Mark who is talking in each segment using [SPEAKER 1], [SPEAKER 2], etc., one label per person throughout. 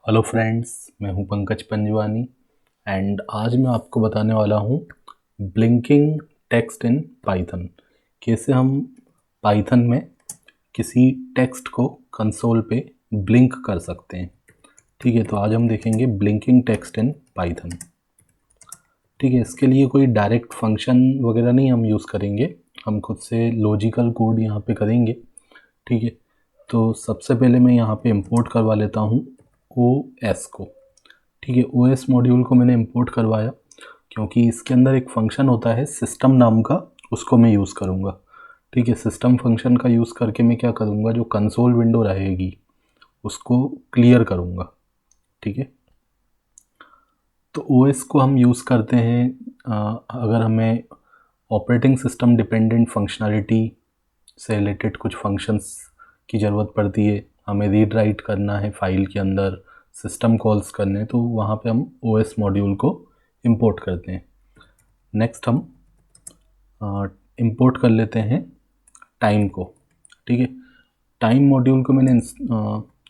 [SPEAKER 1] Hello friends, मैं हूं Pankaj Panjwani and आज मैं आपको बताने वाला हूं ब्लिंकिंग टेक्स्ट इन पाइथन। कैसे हम पाइथन में किसी टेक्स्ट को कंसोल पे ब्लिंक कर सकते हैं। ठीक है, तो आज हम देखेंगे ब्लिंकिंग टेक्स्ट इन पाइथन। ठीक है, इसके लिए कोई डायरेक्ट फंक्शन वगैरह नहीं हम यूज़ करेंगे, हम खुद से लॉजिकल कोड यहाँ पे करेंगे। ठीक है, तो सबसे पहले मैं यहाँ पे इंपोर्ट करवा लेता हूँ OS को। ठीक है, OS मॉड्यूल को मैंने इंपोर्ट करवाया क्योंकि इसके अंदर एक फंक्शन होता है सिस्टम नाम का, उसको मैं यूज़ करूँगा। ठीक है, सिस्टम फंक्शन का यूज़ करके मैं क्या करूँगा, जो कंसोल विंडो रहेगी उसको क्लियर करूँगा। ठीक है, तो OS को हम यूज़ करते हैं अगर हमें ऑपरेटिंग सिस्टम डिपेंडेंट फंक्शनैलिटी से रिलेटेड कुछ फंक्शंस की ज़रूरत पड़ती है, हमें रीड राइट करना है फाइल के अंदर, सिस्टम कॉल्स करने हैं, तो वहाँ पे हम OS मॉड्यूल को इंपोर्ट करते हैं। नेक्स्ट हम इंपोर्ट कर लेते हैं टाइम को। ठीक है, टाइम मॉड्यूल को मैंने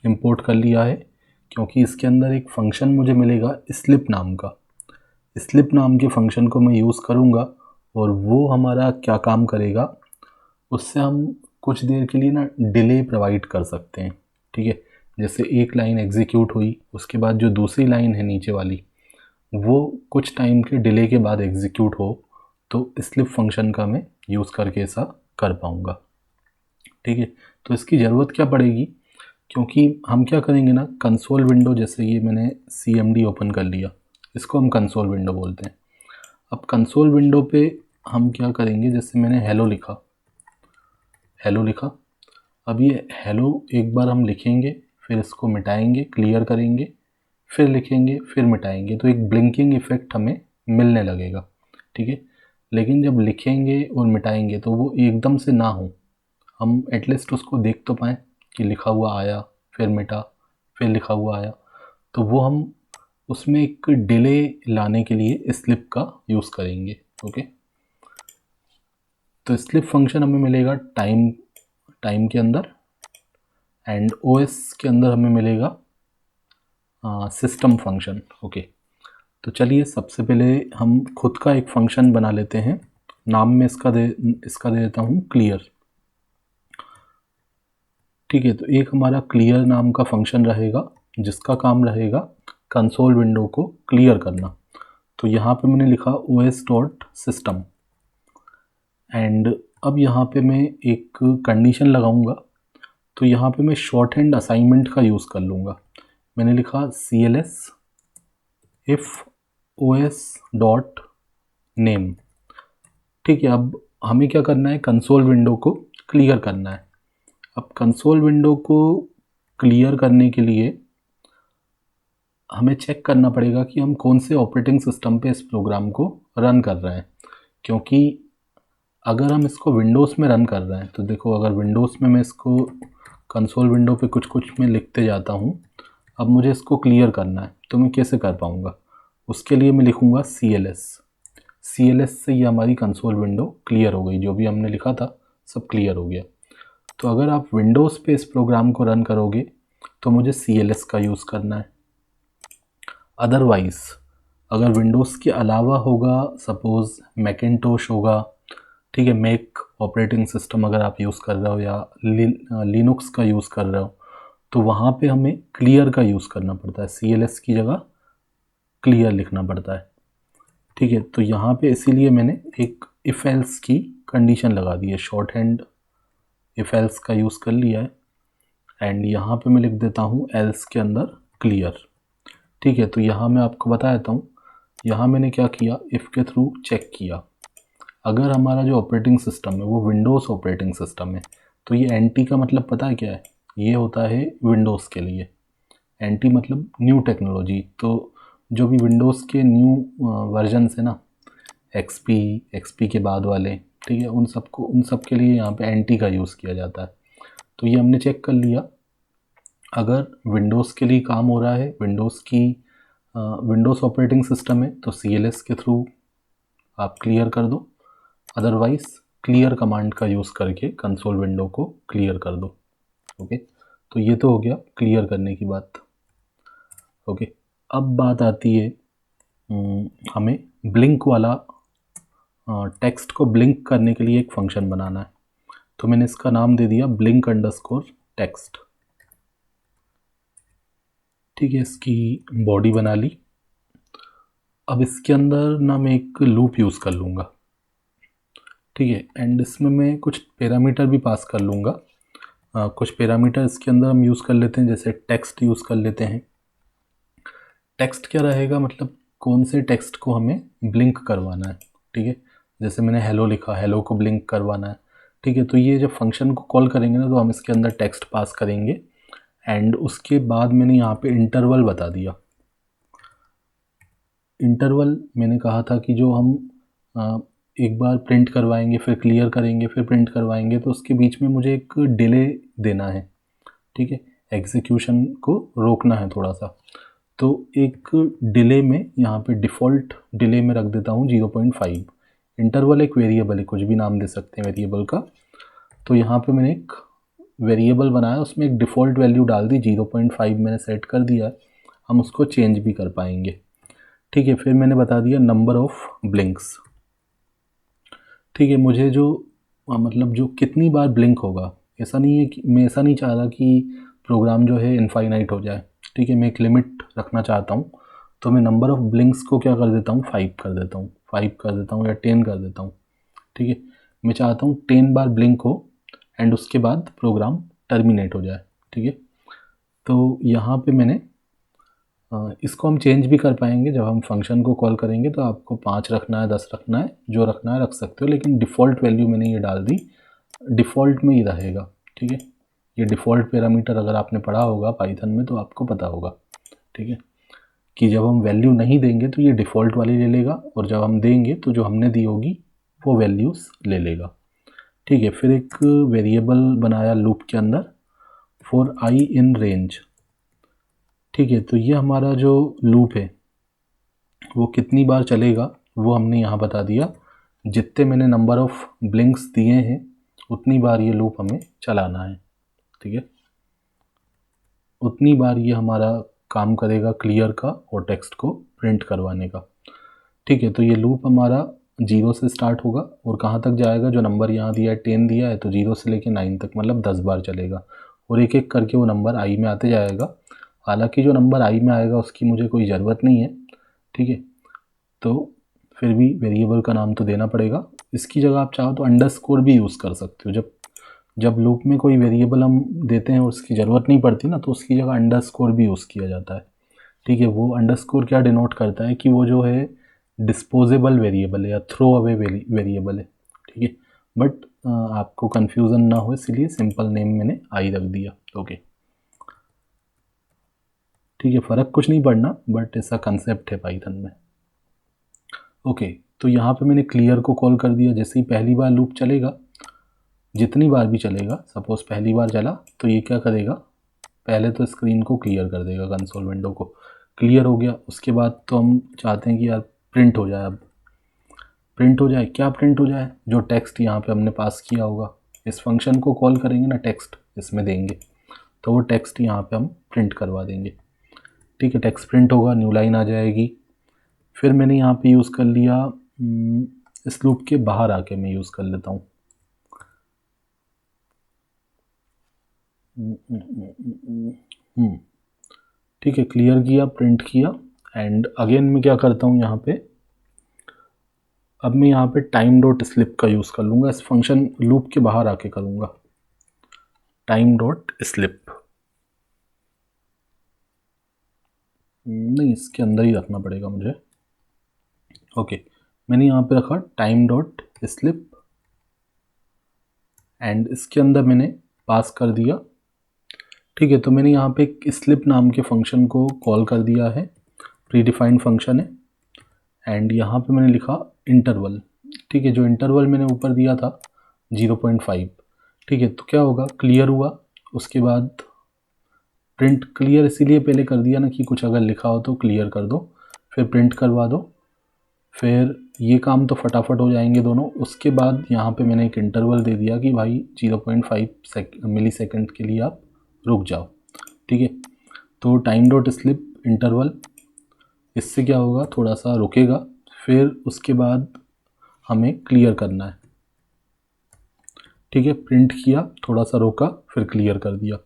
[SPEAKER 1] इंपोर्ट कर लिया है क्योंकि इसके अंदर एक फंक्शन मुझे मिलेगा स्लिप नाम का। स्लिप नाम के फंक्शन को मैं यूज़ करूँगा और वो हमारा क्या काम करेगा, उससे हम कुछ देर के लिए ना डिले प्रोवाइड कर सकते हैं। ठीक है, जैसे एक लाइन एग्जीक्यूट हुई, उसके बाद जो दूसरी लाइन है नीचे वाली वो कुछ टाइम के डिले के बाद एग्जीक्यूट हो, तो स्लिप फंक्शन का मैं यूज़ करके ऐसा कर पाऊँगा। ठीक है, तो इसकी ज़रूरत क्या पड़ेगी, क्योंकि हम क्या करेंगे ना, कंसोल विंडो, जैसे ये मैंने CMD ओपन कर लिया, इसको हम कंसोल विंडो बोलते हैं। अब कंसोल विंडो पे हम क्या करेंगे, जैसे मैंने हेलो लिखा, अब ये हेलो एक बार हम लिखेंगे, फिर इसको मिटाएंगे, क्लियर करेंगे, फिर लिखेंगे, फिर मिटाएंगे, तो एक ब्लिंकिंग इफेक्ट हमें मिलने लगेगा। ठीक है, लेकिन जब लिखेंगे और मिटाएंगे तो वो एकदम से ना हो, हम एटलीस्ट उसको देख तो पाएँ कि लिखा हुआ आया, फिर मिटा, फिर लिखा हुआ आया, तो वो हम उसमें एक डिले लाने के लिए स्लिप का यूज़ करेंगे। ओके, तो स्लिप फंक्शन हमें मिलेगा टाइम के अंदर, एंड OS के अंदर हमें मिलेगा सिस्टम फंक्शन। ओके, तो चलिए सबसे पहले हम खुद का एक फंक्शन बना लेते हैं, नाम में इसका दे देता हूँ क्लियर। ठीक है, तो एक हमारा क्लियर नाम का फंक्शन रहेगा जिसका काम रहेगा कंसोल विंडो को क्लियर करना। तो यहाँ पे मैंने लिखा os.system, एंड अब यहाँ पे मैं एक कंडीशन लगाऊंगा, तो यहाँ पे मैं शॉर्ट हैंड असाइनमेंट का यूज़ कर लूँगा। मैंने लिखा CLS if os.name। ठीक है, अब हमें क्या करना है, कंसोल विंडो को क्लियर करना है। अब कंसोल विंडो को क्लियर करने के लिए हमें चेक करना पड़ेगा कि हम कौन से ऑपरेटिंग सिस्टम पे इस प्रोग्राम को रन कर रहे हैं, क्योंकि अगर हम इसको विंडोज़ में रन कर रहे हैं तो देखो, अगर विंडोज़ में मैं इसको कंसोल विंडो पे कुछ कुछ में लिखते जाता हूँ, अब मुझे इसको क्लियर करना है तो मैं कैसे कर पाऊँगा, उसके लिए मैं लिखूँगा CLS से ये हमारी कंसोल विंडो क्लियर हो गई, जो भी हमने लिखा था सब क्लियर हो गया। तो अगर आप विंडोज़ पे इस प्रोग्राम को रन करोगे तो मुझे CLS का यूज़ करना है। अदरवाइज़ अगर विंडोज़ के अलावा होगा, सपोज़ मैकिन्टोश होगा, ठीक है, मैक ऑपरेटिंग सिस्टम अगर आप यूज़ कर रहे हो या लिनक्स का यूज़ कर रहे हो, तो वहाँ पे हमें क्लियर का यूज़ करना पड़ता है, CLS की जगह क्लियर लिखना पड़ता है। ठीक है, तो यहाँ पे इसीलिए मैंने एक इफ़ एल्स की कंडीशन लगा दी है, शॉर्ट हैंड इफ़ एल्स का यूज़ कर लिया है, एंड यहाँ पे मैं लिख देता हूँ एल्स के अंदर क्लियर। ठीक है, तो यहाँ मैं आपको बता देता हूँ, यहाँ मैंने क्या किया, इफ़ के थ्रू चेक किया, अगर हमारा जो ऑपरेटिंग सिस्टम है वो विंडोज़ ऑपरेटिंग सिस्टम है, तो ये NT का मतलब पता है क्या है, ये होता है विंडोज़ के लिए। NT मतलब न्यू टेक्नोलॉजी, तो जो भी विंडोज़ के न्यू वर्जन है ना, XP के बाद वाले, ठीक है, उन सब के लिए यहाँ पे NT का यूज़ किया जाता है। तो ये हमने चेक कर लिया, अगर विंडोज़ के लिए काम हो रहा है, विंडोज़ ऑपरेटिंग सिस्टम है, तो CLS के थ्रू आप क्लियर कर दो, अदरवाइज़ क्लियर कमांड का यूज़ करके कंसोल विंडो को क्लियर कर दो। ओके, तो ये तो हो गया क्लियर करने की बात। ओके, अब बात आती है हमें ब्लिंक वाला टेक्स्ट को ब्लिंक करने के लिए एक फंक्शन बनाना है। तो मैंने इसका नाम दे दिया ब्लिंक अंडरस्कोर टेक्स्ट। ठीक है, इसकी बॉडी बना ली। अब इसके अंदर ना मैं एक लूप यूज़ कर लूँगा। ठीक है, एंड इसमें मैं कुछ पैरामीटर भी पास कर लूँगा। कुछ पैरामीटर इसके अंदर हम यूज़ कर लेते हैं, जैसे टेक्स्ट यूज़ कर लेते हैं। टेक्स्ट क्या रहेगा, मतलब कौन से टेक्स्ट को हमें ब्लिंक करवाना है। ठीक है, जैसे मैंने हेलो लिखा, हेलो को ब्लिंक करवाना है। ठीक है, तो ये जब फंक्शन को कॉल करेंगे ना, तो हम इसके अंदर टेक्स्ट पास करेंगे। एंड उसके बाद मैंने यहाँ पे इंटरवल बता दिया। इंटरवल मैंने कहा था कि जो हम एक बार प्रिंट करवाएंगे, फिर क्लियर करेंगे, फिर प्रिंट करवाएंगे, तो उसके बीच में मुझे एक डिले देना है। ठीक है, एग्जीक्यूशन को रोकना है थोड़ा सा। तो एक डिले में यहाँ पे डिफ़ॉल्ट डिले में रख देता हूँ 0.5। इंटरवल एक वेरिएबल है, कुछ भी नाम दे सकते हैं वेरिएबल का। तो यहाँ पे मैंने एक वेरिएबल बनाया, उसमें एक डिफ़ॉल्ट वैल्यू डाल दी, 0.5 मैंने सेट कर दिया। हम उसको चेंज भी कर पाएंगे। ठीक है, फिर मैंने बता दिया नंबर ऑफ़ ब्लिंक्स। ठीक है, मुझे जो मतलब जो कितनी बार ब्लिंक होगा, ऐसा नहीं है कि मैं ऐसा नहीं चाह रहा कि प्रोग्राम जो है इनफाइनाइट हो जाए। ठीक है, मैं एक लिमिट रखना चाहता हूँ। तो मैं नंबर ऑफ़ ब्लिंक्स को क्या कर देता हूँ, 5 कर देता हूँ, 5 कर देता हूँ या 10 कर देता हूँ। ठीक है, मैं चाहता हूँ 10 बार ब्लिंक हो एंड उसके बाद प्रोग्राम टर्मिनेट हो जाए। ठीक है, तो यहाँ पे मैंने इसको हम चेंज भी कर पाएंगे जब हम फंक्शन को कॉल करेंगे। तो आपको 5 रखना है, 10 रखना है, जो रखना है रख सकते हो, लेकिन डिफ़ॉल्ट वैल्यू मैंने ये डाल दी, डिफ़ॉल्ट में ही रहेगा। ठीक है, ये डिफ़ॉल्ट पैरामीटर अगर आपने पढ़ा होगा पाइथन में तो आपको पता होगा। ठीक है, कि जब हम वैल्यू नहीं देंगे तो ये डिफ़ॉल्ट वाली ले लेगा, और जब हम देंगे तो जो हमने दी होगी वो वैल्यूज़ ले लेगा। ठीक है, फिर एक वेरिएबल बनाया लूप के अंदर, फॉर आई इन रेंज। ठीक है, तो ये हमारा जो लूप है वो कितनी बार चलेगा वो हमने यहाँ बता दिया। जितने मैंने नंबर ऑफ़ ब्लिंक्स दिए हैं उतनी बार ये लूप हमें चलाना है। ठीक है, उतनी बार ये हमारा काम करेगा क्लियर का और टेक्स्ट को प्रिंट करवाने का। ठीक है, तो ये लूप हमारा 0 से स्टार्ट होगा और कहाँ तक जाएगा, जो नंबर यहाँ दिया है 10 दिया है, तो 0 से लेके 9 तक, मतलब 10 बार चलेगा, और एक एक करके वो नंबर आई में आते जाएगा। हालांकि जो नंबर आई में आएगा उसकी मुझे कोई ज़रूरत नहीं है। ठीक है, तो फिर भी वेरिएबल का नाम तो देना पड़ेगा। इसकी जगह आप चाहो तो अंडरस्कोर भी यूज़ कर सकते हो। जब लूप में कोई वेरिएबल हम देते हैं और उसकी ज़रूरत नहीं पड़ती ना, तो उसकी जगह अंडरस्कोर भी यूज़ किया जाता है। ठीक है, वो अंडरस्कोर क्या डिनोट करता है कि वो जो है डिस्पोजेबल वेरिएबल है या थ्रो अवे वेरिएबल है। ठीक है, बट आपको कन्फ्यूज़न ना हो इसलिए सिंपल नेम मैंने आई रख दिया। ओके, ठीक है, फ़र्क कुछ नहीं पड़ना, बट ऐसा कंसेप्ट है पाइथन में। ओके, तो यहाँ पे मैंने क्लियर को कॉल कर दिया। जैसे ही पहली बार लूप चलेगा, जितनी बार भी चलेगा, सपोज़ पहली बार चला तो ये क्या करेगा, पहले तो स्क्रीन को क्लियर कर देगा, कंसोल विंडो को क्लियर हो गया। उसके बाद तो हम चाहते हैं कि यार प्रिंट हो जाए। अब प्रिंट हो जाए, क्या प्रिंट हो जाए, जो टेक्स्ट यहाँ पे हमने पास किया होगा। इस फंक्शन को कॉल करेंगे ना, टेक्स्ट इसमें देंगे तो वो टेक्स्ट यहाँ पे हम प्रिंट करवा देंगे। ठीक है, टेक्स्ट प्रिंट होगा, न्यू लाइन आ जाएगी। फिर मैंने यहाँ पे यूज़ कर लिया, इस लूप के बाहर आके मैं यूज़ कर लेता हूँ। ठीक है, क्लियर किया, प्रिंट किया, एंड अगेन मैं क्या करता हूँ यहाँ पे, अब मैं यहाँ पे टाइम डॉट स्लिप का यूज़ कर लूँगा। इस फंक्शन लूप के बाहर आके करूँगा टाइम डॉट स्लिप। नहीं, इसके अंदर ही रखना पड़ेगा मुझे। ओके, मैंने यहाँ पे रखा टाइम डॉट स्लिप, एंड इसके अंदर मैंने पास कर दिया। ठीक है, तो मैंने यहाँ पे एक स्लिप नाम के फंक्शन को कॉल कर दिया है, प्रीडिफाइंड फंक्शन है, एंड यहाँ पे मैंने लिखा इंटरवल। ठीक है, जो इंटरवल मैंने ऊपर दिया था 0.5। ठीक है, तो क्या होगा, क्लियर हुआ, उसके बाद प्रिंट, क्लियर इसीलिए पहले कर दिया ना कि कुछ अगर लिखा हो तो क्लियर कर दो, फिर प्रिंट करवा दो, फिर ये काम तो फटाफट हो जाएंगे दोनों। उसके बाद यहाँ पे मैंने एक इंटरवल दे दिया कि भाई 0.5 मिली सेकेंड के लिए आप रुक जाओ। ठीक है, तो टाइम डॉट स्लिप इंटरवल, इससे क्या होगा, थोड़ा सा रुकेगा, फिर उसके बाद हमें क्लियर करना है। ठीक है, प्रिंट किया, थोड़ा सा रोका, फिर क्लियर कर दिया।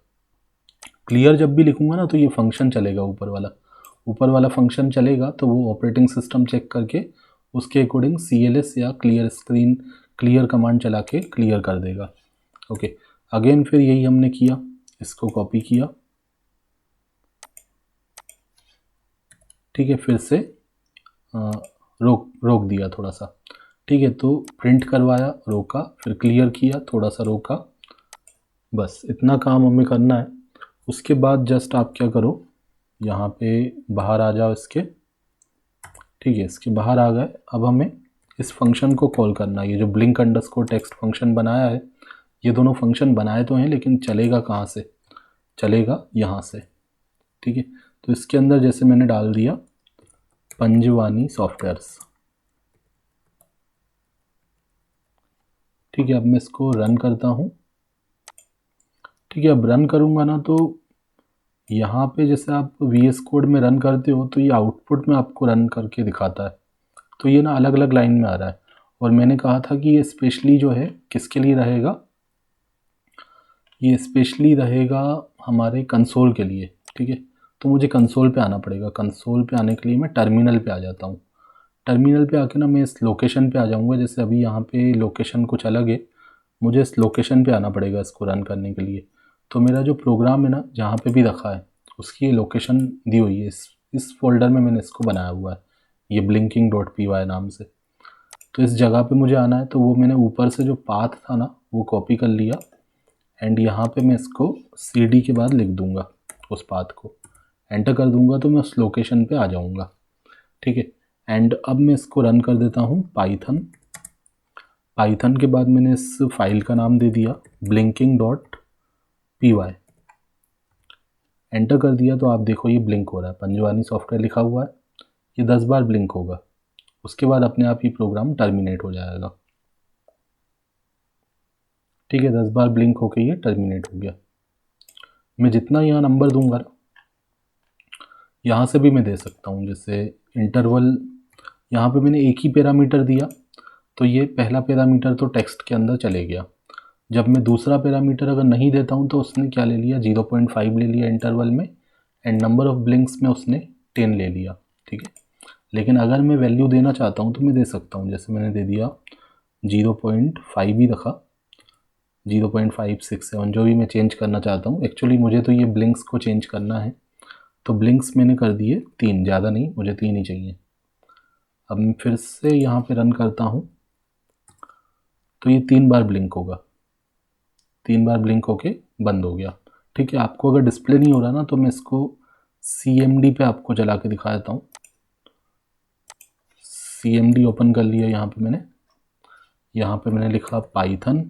[SPEAKER 1] क्लियर जब भी लिखूंगा ना तो ये फंक्शन चलेगा, ऊपर वाला फंक्शन चलेगा, तो वो ऑपरेटिंग सिस्टम चेक करके उसके अकॉर्डिंग CLS या क्लियर स्क्रीन, क्लियर कमांड चला के क्लियर कर देगा। ओके, अगेन फिर यही हमने किया, इसको कॉपी किया, ठीक है, फिर से रोक दिया थोड़ा सा। ठीक है, तो प्रिंट करवाया, रोका, फिर क्लियर किया, थोड़ा सा रोका, बस इतना काम हमें करना है। उसके बाद जस्ट आप क्या करो, यहाँ पे बाहर आ जाओ इसके। ठीक है, इसके बाहर आ गए। अब हमें इस फंक्शन को कॉल करना है। ये जो ब्लिंक अंडरस्कोर टेक्स्ट फंक्शन बनाया है, ये दोनों फंक्शन बनाए तो हैं, लेकिन चलेगा कहाँ से, चलेगा यहाँ से। ठीक है, तो इसके अंदर जैसे मैंने डाल दिया पंजवानी सॉफ्टवेयर्स। ठीक है, अब मैं इसको रन करता हूँ। ठीक है, अब रन करूँगा ना तो यहाँ पे जैसे आप VS कोड में रन करते हो तो ये आउटपुट में आपको रन करके दिखाता है, तो ये ना अलग अलग लाइन में आ रहा है। और मैंने कहा था कि ये स्पेशली जो है किसके लिए रहेगा, ये स्पेशली रहेगा हमारे कंसोल के लिए। ठीक है, तो मुझे कंसोल पे आना पड़ेगा। कंसोल पे आने के लिए मैं टर्मिनल पे आ जाता हूँ। टर्मिनल पे आके ना मैं इस लोकेशन पे आ जाऊँगा। जैसे अभी यहाँ पे लोकेशन कुछ अलग है, मुझे इस लोकेशन पे आना पड़ेगा इसको रन करने के लिए। तो मेरा जो प्रोग्राम है ना, जहाँ पे भी रखा है उसकी ये लोकेशन दी हुई है। इस फोल्डर में मैंने इसको बनाया हुआ है, ये blinking.py नाम से। तो इस जगह पे मुझे आना है, तो वो मैंने ऊपर से जो पाथ था ना वो कॉपी कर लिया, एंड यहाँ पे मैं इसको CD के बाद लिख दूँगा, उस पाथ को एंटर कर दूँगा, तो मैं उस लोकेशन पे आ जाऊँगा। ठीक है, एंड अब मैं इसको रन कर देता हूँ। पाइथन के बाद मैंने इस फाइल का नाम दे दिया blinking.py, एंटर कर दिया, तो आप देखो ये ब्लिंक हो रहा है, पंजवानी सॉफ्टवेयर लिखा हुआ है, ये 10 बार ब्लिंक होगा। उसके बाद अपने आप ही प्रोग्राम टर्मिनेट हो जाएगा। ठीक है, 10 बार ब्लिंक होके ये टर्मिनेट हो गया। मैं जितना यहाँ नंबर दूंगा, यहाँ से भी मैं दे सकता हूँ। जैसे इंटरवल, यहाँ पे मैंने एक ही पैरामीटर दिया, तो ये पहला पैरामीटर तो टेक्स्ट के अंदर चले गया। जब मैं दूसरा पैरामीटर अगर नहीं देता हूँ तो उसने क्या ले लिया, 0.5 ले लिया इंटरवल में, एंड नंबर ऑफ ब्लिंक्स में उसने 10 ले लिया। ठीक है, लेकिन अगर मैं वैल्यू देना चाहता हूँ तो मैं दे सकता हूँ। जैसे मैंने दे दिया 0.5 ही रखा, 0.567, जो भी मैं चेंज करना चाहता हूँ। एक्चुअली मुझे तो ये ब्लिंक्स को चेंज करना है, तो ब्लिंक्स मैंने कर दिए 3, ज़्यादा नहीं, मुझे 3 ही चाहिए। अब मैं फिर से यहाँ पे रन करता हूँ, तो ये 3 बार ब्लिंक होगा, 3 बार ब्लिंक होके बंद हो गया। ठीक है, आपको अगर डिस्प्ले नहीं हो रहा ना तो मैं इसको CMD पे आपको चला के दिखा देता हूँ। CMD ओपन कर लिया। यहाँ पे मैंने लिखा पाइथन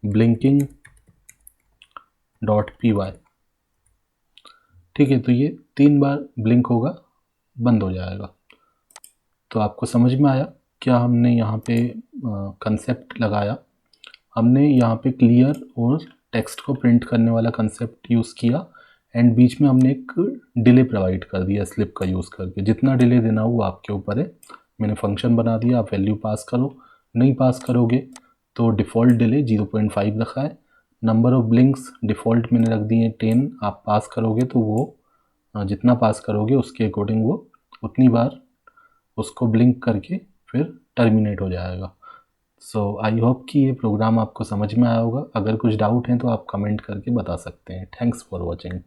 [SPEAKER 1] blinking.py। ठीक है, तो ये 3 बार ब्लिंक होगा, बंद हो जाएगा। तो आपको समझ में आया क्या हमने यहाँ पे कंसेप्ट लगाया। हमने यहाँ पे क्लियर और टेक्स्ट को प्रिंट करने वाला कंसेप्ट यूज़ किया, एंड बीच में हमने एक डिले प्रोवाइड कर दिया स्लिप का यूज़ करके। जितना डिले देना हो वो आपके ऊपर है। मैंने फंक्शन बना दिया, आप वैल्यू पास करो। नहीं पास करोगे तो डिफ़ॉल्ट डिले 0.5 रखा है। नंबर ऑफ ब्लिंक्स डिफ़ॉल्ट मैंने रख दिए 10। आप पास करोगे तो वो जितना पास करोगे उसके अकॉर्डिंग वो उतनी बार उसको ब्लिंक करके फिर टर्मिनेट हो जाएगा। सो आई होप कि ये प्रोग्राम आपको समझ में आया होगा। अगर कुछ डाउट है तो आप कमेंट करके बता सकते हैं। Thanks for watching.